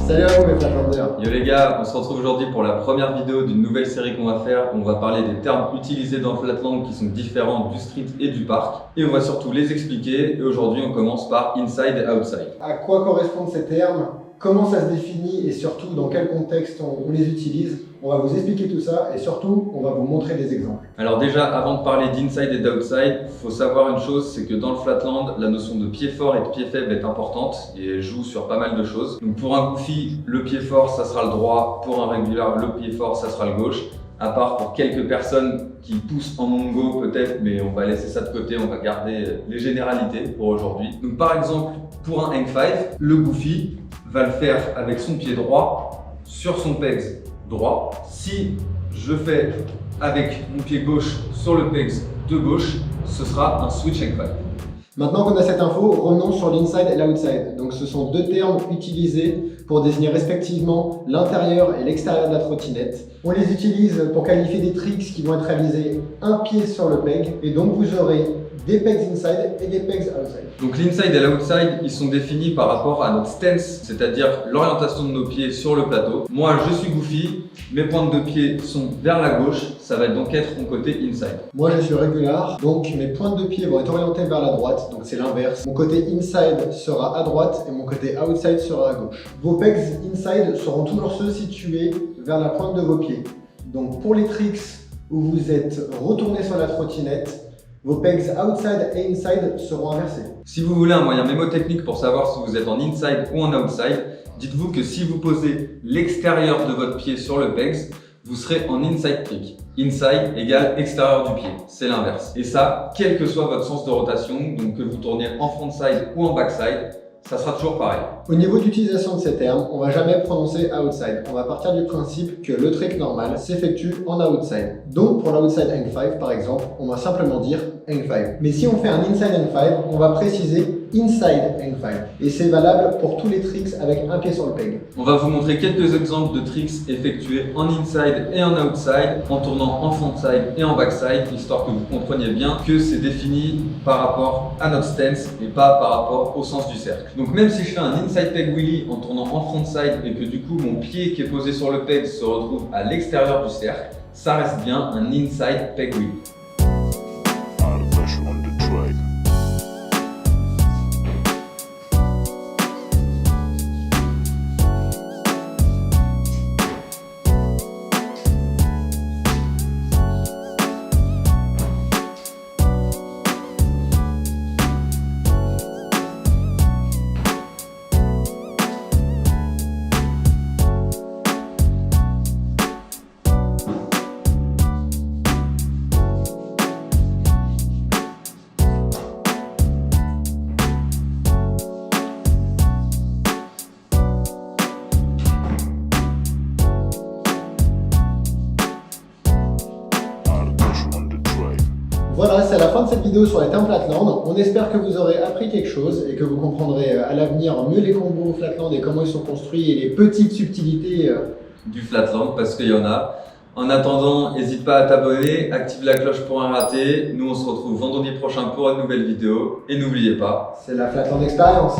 Salut à vous mes Flatlanders. Yo les gars, on se retrouve aujourd'hui pour la première vidéo d'une nouvelle série qu'on va faire. On va parler des termes utilisés dans le Flatland qui sont différents du street et du parc. Et on va surtout les expliquer. Et aujourd'hui, on commence par inside et outside. À quoi correspondent ces termes? Comment ça se définit et surtout dans quel contexte on les utilise? On va vous expliquer tout ça et surtout, on va vous montrer des exemples. Alors déjà, avant de parler d'inside et d'outside, il faut savoir une chose, c'est que dans le Flatland, la notion de pied fort et de pied faible est importante et joue sur pas mal de choses. Donc pour un goofy, le pied fort, ça sera le droit. Pour un regular, le pied fort, ça sera le gauche. À part pour quelques personnes qui poussent en mongo peut-être, mais on va laisser ça de côté, on va garder les généralités pour aujourd'hui. Donc par exemple, pour un hang five, le goofy va le faire avec son pied droit sur son pegs droit. Si je fais avec mon pied gauche sur le pegs de gauche, ce sera un switch hang five. Maintenant qu'on a cette info, revenons sur l'inside et l'outside. Donc ce sont deux termes utilisés pour désigner respectivement l'intérieur et l'extérieur de la trottinette. On les utilise pour qualifier des tricks qui vont être réalisés un pied sur le peg et donc vous aurez des pegs inside et des pegs outside. Donc l'inside et l'outside, ils sont définis par rapport à notre stance, c'est-à-dire l'orientation de nos pieds sur le plateau. Moi, je suis goofy, mes pointes de pied sont vers la gauche, ça va donc être mon côté inside. Moi, je suis regular, donc mes pointes de pied vont être orientées vers la droite, donc c'est l'inverse. Mon côté inside sera à droite et mon côté outside sera à gauche. Vos pegs inside seront toujours ceux situés vers la pointe de vos pieds. Donc pour les tricks où vous êtes retourné sur la trottinette, vos pegs outside et inside seront inversés. Si vous voulez un moyen mémotechnique pour savoir si vous êtes en inside ou en outside, dites-vous que si vous posez l'extérieur de votre pied sur le pegs, vous serez en inside trick. Inside égale extérieur du pied, c'est l'inverse. Et ça, quel que soit votre sens de rotation, donc que vous tourniez en frontside ou en backside, ça sera toujours pareil. Au niveau d'utilisation de ces termes, on ne va jamais prononcer outside. On va partir du principe que le trick normal s'effectue en outside. Donc pour l'outside hang five par exemple, on va simplement dire hang five. Mais si on fait un inside hang five, on va préciser inside hang five. Et c'est valable pour tous les tricks avec un pied sur le peg. On va vous montrer quelques exemples de tricks effectués en inside et en outside, en tournant en frontside et en backside, histoire que vous compreniez bien que c'est défini par rapport à notre stance et pas par rapport au sens du cercle. Donc même si je fais un inside peg wheelie en tournant en frontside et que du coup mon pied qui est posé sur le peg se retrouve à l'extérieur du cercle, ça reste bien un inside peg wheelie. Voilà, c'est la fin de cette vidéo sur les termes Flatland. On espère que vous aurez appris quelque chose et que vous comprendrez à l'avenir mieux les combos Flatland et comment ils sont construits et les petites subtilités du Flatland parce qu'il y en a. En attendant, n'hésite pas à t'abonner, active la cloche pour un raté. Nous, on se retrouve vendredi prochain pour une nouvelle vidéo. Et n'oubliez pas, c'est la Flatland Experience.